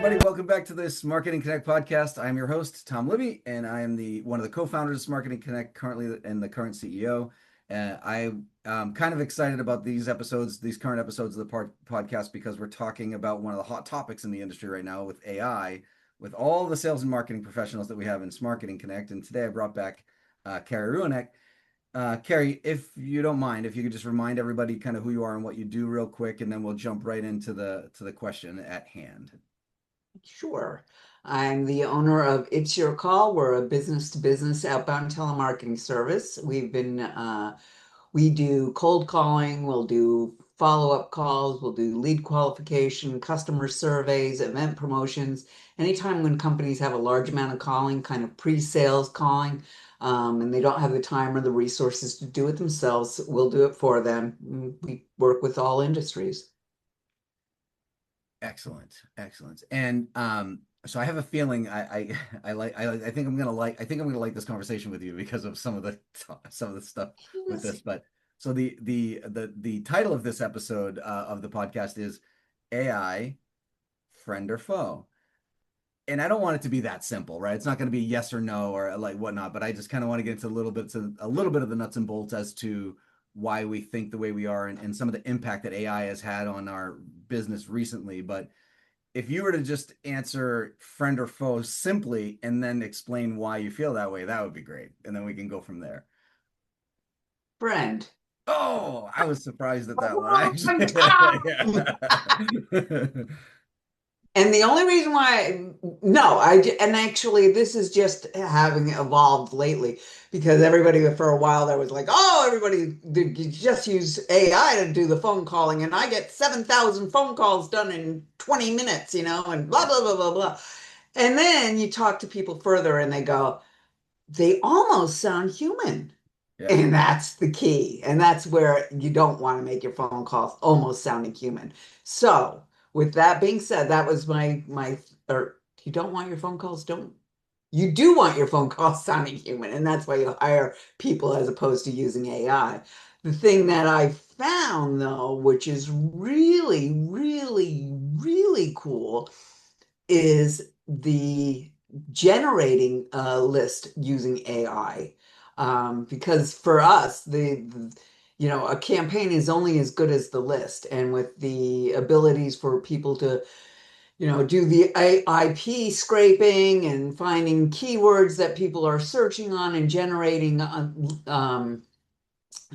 everybody. Welcome back to this Marketing Connect podcast. I'm your host, Tom Libby, and I am one of the co-founders of Marketing Connect currently and the current CEO. I'm kind of excited about these current episodes of the podcast, because we're talking about one of the hot topics in the industry right now with AI, with all the sales and marketing professionals that we have in Marketing Connect. And today I brought back Ceri Ruenheck. Ceri, if you don't mind, if you could just remind everybody kind of who you are and what you do real quick, and then we'll jump right into the question at hand. Sure. I'm the owner of It's Your Call. We're a business-to-business outbound telemarketing service. We do cold calling, we'll do follow-up calls, we'll do lead qualification, customer surveys, event promotions. Anytime when companies have a large amount of calling, kind of pre-sales calling, and they don't have the time or the resources to do it themselves, we'll do it for them. We work with all industries. Excellent, excellent. And so I have a feeling I think I'm gonna like this conversation with you because of some of the stuff with Yes. this. But so the title of this episode of the podcast is AI, friend or foe. And I don't want it to be that simple, right? It's not going to be yes or no or like whatnot, but I just kind of want to get into a little bit of the nuts and bolts as to why we think the way we are, and some of the impact that AI has had on our business recently. But if you were to just answer friend or foe simply and then explain why you feel that way, that would be great. And then we can go from there. Friend. Oh, I was surprised at that one, Oh, actually. Tom! Yeah. And the only reason why, no, and actually, this is just having evolved lately because everybody for a while there was like, oh, everybody you just use AI to do the phone calling, and I get 7,000 phone calls done in 20 minutes, and blah, blah, blah, blah, blah. And then you talk to people further and they go, they almost sound human. Yeah. And that's the key. And that's where you don't want to make your phone calls almost sounding human. So, with that being said, that was or you don't want your phone calls, don't you do want your phone calls sounding human, and that's why you hire people as opposed to using AI. The thing that I found though, which is really, really, really cool, is the generating a list using AI. Because for us, a campaign is only as good as the list. And with the abilities for people to, do the IP scraping and finding keywords that people are searching on and generating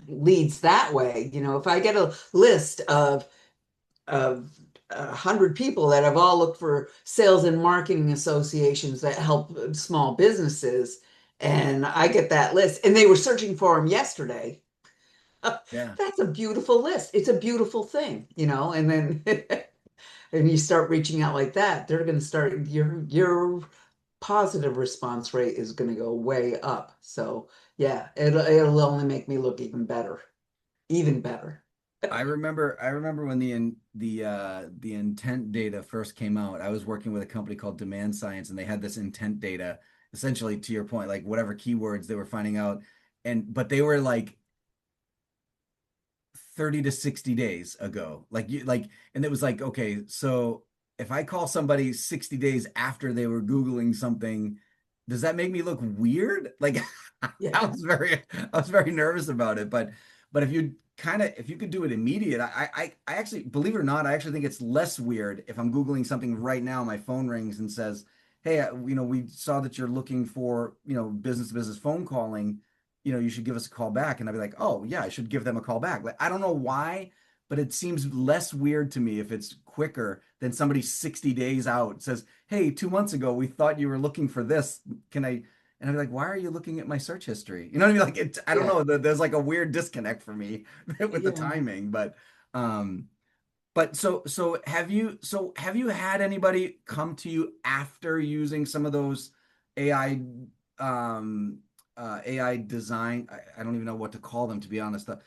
leads that way, if I get a list of 100 people that have all looked for sales and marketing associations that help small businesses. And I get that list, and they were searching for them yesterday. Yeah. That's a beautiful list. It's a beautiful thing, and then and you start reaching out like that, they're going to start your positive response rate is going to go way up. So yeah, it'll only make me look even better, even better. I remember when the intent data first came out. I was working with a company called Demand Science, and they had this intent data, essentially to your point, like whatever keywords they were finding out. But they were like 30 to 60 days ago. And it was like, okay, so if I call somebody 60 days after they were Googling something, does that make me look weird? Like Yeah. I was very nervous about it. But if you could do it immediate, I actually, believe it or not, I actually think it's less weird if I'm Googling something right now, my phone rings and says, hey, we saw that you're looking for, business to business phone calling, you should give us a call back. And I'd be like, oh yeah, I should give them a call back. Like, I don't know why, but it seems less weird to me if it's quicker than somebody 60 days out says, hey, 2 months ago, we thought you were looking for this. Can I? And I'd be like, why are you looking at my search history? You know what I mean? Like, I don't Yeah. know. There's like a weird disconnect for me with the Yeah. timing. Um, but so have you had anybody come to you after using some of those AI um AI design? I don't even know what to call them, to be honest. The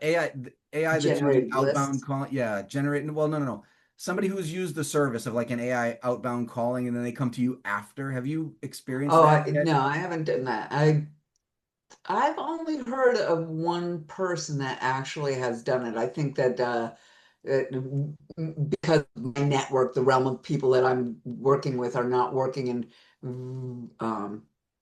AI that's using Generated outbound lists. calling, yeah, generating. Well, no, no, no. Somebody who's used the service of like an AI outbound calling, and then they come to you after. Have you experienced Oh, that yet? no, I haven't done that. I've only heard of one person that actually has done it. I think that because my network, the realm of people that I'm working with, are not working in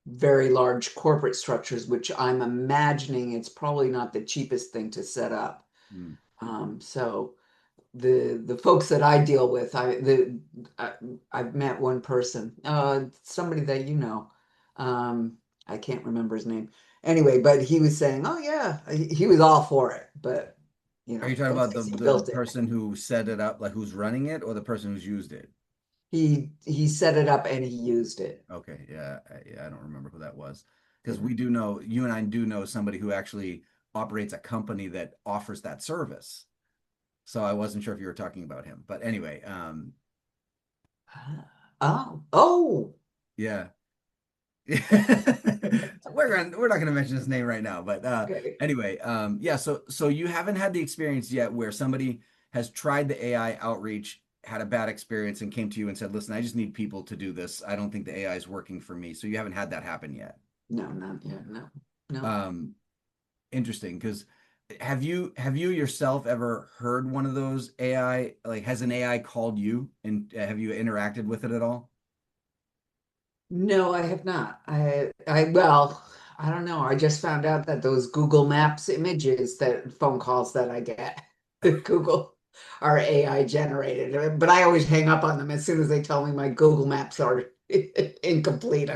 very large corporate structures, which I'm imagining it's probably not the cheapest thing to set up. Hmm. So the folks that I deal with, I, I've met one person, somebody that you know, I can't remember his name. Anyway, but he was saying, "Oh yeah," he was all for it, but Are you talking that's about the because he the built it. person who set it up, like who's running it, or the person who's used it? He set it up and he used it. Okay, yeah, yeah, I don't remember who that was because Yeah. we do know, you and I do know somebody who actually operates a company that offers that service. So I wasn't sure if you were talking about him, but anyway, Oh, yeah. We're not going to mention his name right now, but okay. anyway, yeah. So you haven't had the experience yet where somebody has tried the AI outreach, had a bad experience, and came to you and said, "Listen, I just need people to do this. I don't think the AI is working for me." So you haven't had that happen yet. No, not yet. No, no. Um, Interesting, because have you yourself ever heard one of those AI? Like, has an AI called you and have you interacted with it at all? No, I have not. Well, I don't know. I just found out that those Google Maps images, that phone calls that I get, Google, are AI generated. But I always hang up on them as soon as they tell me my Google Maps are incomplete.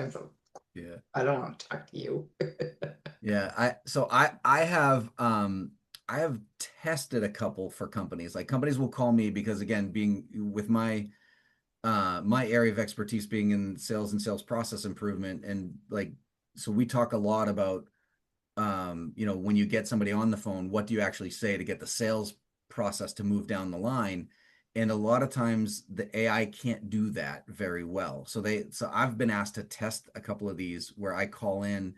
Yeah. I don't want to talk to you. Yeah, I have tested a couple for companies. Like companies will call me because again, being with my area of expertise being in sales and sales process improvement and like so we talk a lot about when you get somebody on the phone, what do you actually say to get the sales process to move down the line? And a lot of times the AI can't do that very well. So I've been asked to test a couple of these where I call in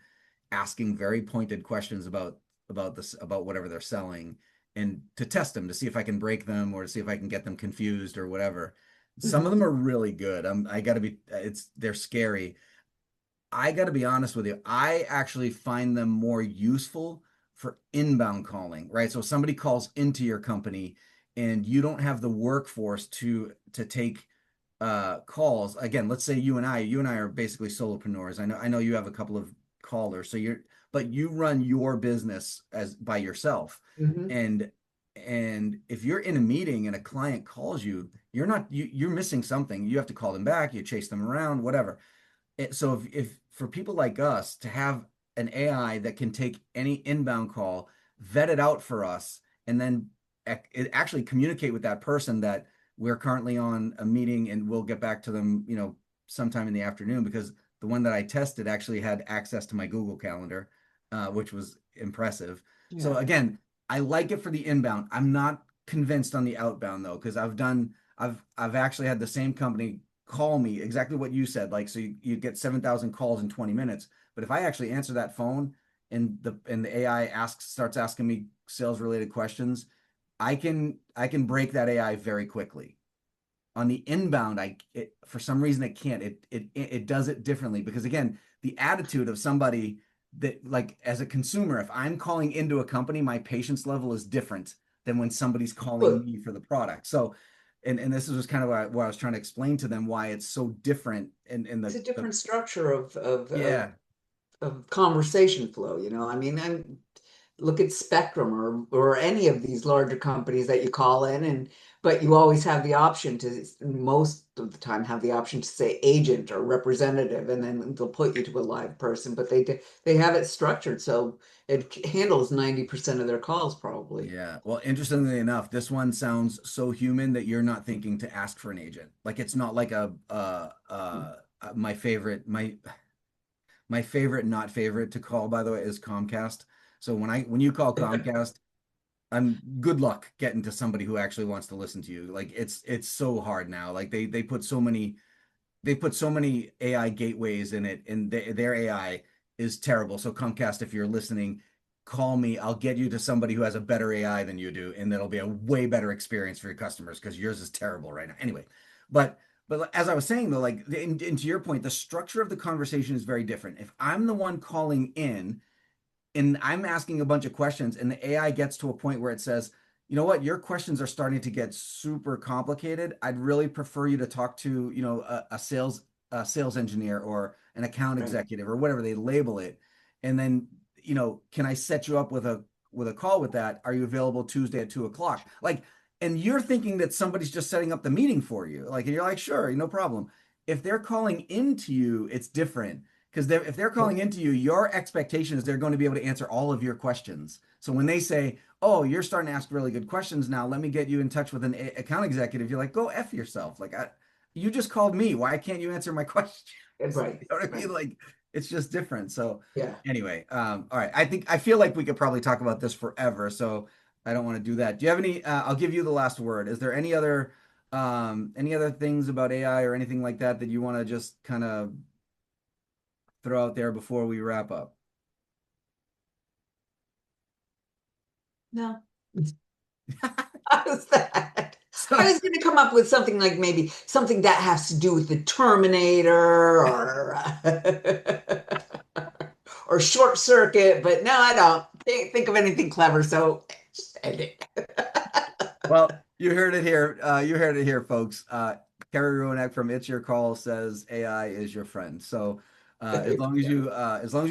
asking very pointed questions about whatever they're selling and to test them to see if I can break them or to see if I can get them confused or whatever. Some of them Mhm. are really good. I got to be they're scary. I got to be honest with you. I actually find them more useful for inbound calling, right? So if somebody calls into your company and you don't have the workforce to take calls. Again, let's say you and I are basically solopreneurs. I know you have a couple of callers, but you run your business as by yourself. Mhm. And and if you're in a meeting and a client calls you, you're missing something. You have to call them back, you chase them around, whatever. So if for people like us to have an AI that can take any inbound call, vet it out for us, and then actually communicate with that person that we're currently on a meeting and we'll get back to them, sometime in the afternoon because the one that I tested actually had access to my Google Calendar, which was impressive. So Yeah. again, I like it for the inbound. I'm not convinced on the outbound though, because I've actually had the same company call me exactly what you said. Like, so you get 7,000 calls in 20 minutes. But if I actually answer that phone and the AI starts asking me sales related questions, I can break that AI very quickly. On the inbound, for some reason it can't. It does it differently because again, the attitude of somebody that like as a consumer, if I'm calling into a company, my patience level is different than when somebody's calling Well, me for the product. So, and this is just kind of what I was trying to explain to them why it's so different in it's the a the different structure yeah. of conversation flow, I mean, look at Spectrum or any of these larger companies that you call in, but you always have the option to, most of the time, have the option to say agent or representative, and then they'll put you to a live person. But they have it structured so it handles 90% of their calls probably. Yeah. Well, interestingly enough, this one sounds so human that you're not thinking to ask for an agent. Like it's not like my favorite not favorite to call, by the way, is Comcast. So when you call Comcast, I'm good luck getting to somebody who actually wants to listen to you. Like it's so hard now. Like they put so many AI gateways in it, and their AI is terrible. So Comcast, if you're listening, call me. I'll get you to somebody who has a better AI than you do, and that'll be a way better experience for your customers because yours is terrible right now. Anyway, but as I was saying though, like and to your point, the structure of the conversation is very different. If I'm the one calling in and I'm asking a bunch of questions, and the AI gets to a point where it says, you know what, your questions are starting to get super complicated. I'd really prefer you to talk to, a sales engineer or an account Right. executive or whatever they label it. And then, can I set you up with a call with that? Are you available Tuesday at 2 o'clock? Like, and you're thinking that somebody's just setting up the meeting for you. Like, and you're like, sure, no problem. If they're calling into you, it's different. Because if they're calling into you, your expectation is they're going to be able to answer all of your questions. So when they say, "Oh, you're starting to ask really good questions now. Let me get you in touch with an account executive," you're like, "Go F yourself." Like, you just called me. Why can't you answer my questions? Right. You know what I mean? Right. Like, it's just different. So Yeah. anyway, all right. I feel like we could probably talk about this forever. So I don't want to do that. Do you have any? I'll give you the last word. Is there any other things about AI or anything like that that you want to just kind of throw out there before we wrap up? No. How's that? I So was going to come up with something like maybe something that has to do with the Terminator or or short circuit, but no, I don't think of anything clever, so just end it. well, you heard it here. You heard it here, folks. Ceri Ruenheck from It's Your Call says AI is your friend. So as long as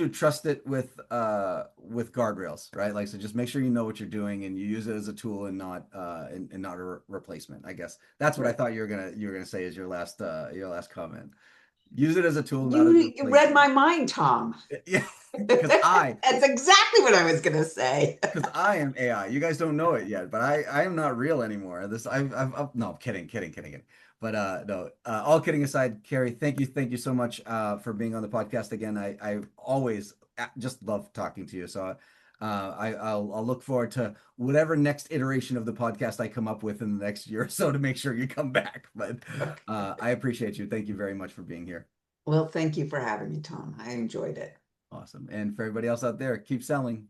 you trust it with guardrails, right? Like, so just make sure you know what you're doing and you use it as a tool and not and not a replacement. I guess that's what I Right. thought you were gonna say as your last comment. Use it as a tool, not as a You read replacement. my mind, Tom. Yeah, because I That's exactly what I was going to say. because I am AI. You guys don't know it yet, but I am not real anymore. No, kidding. But no, all kidding aside, Carrie, thank you so much for being on the podcast again. I always just love talking to you. So I'll look forward to whatever next iteration of the podcast I come up with in the next year or so to make sure you come back. But I appreciate you. Thank you very much for being here. Well, thank you for having me, Tom. I enjoyed it. Awesome. And for everybody else out there, keep selling.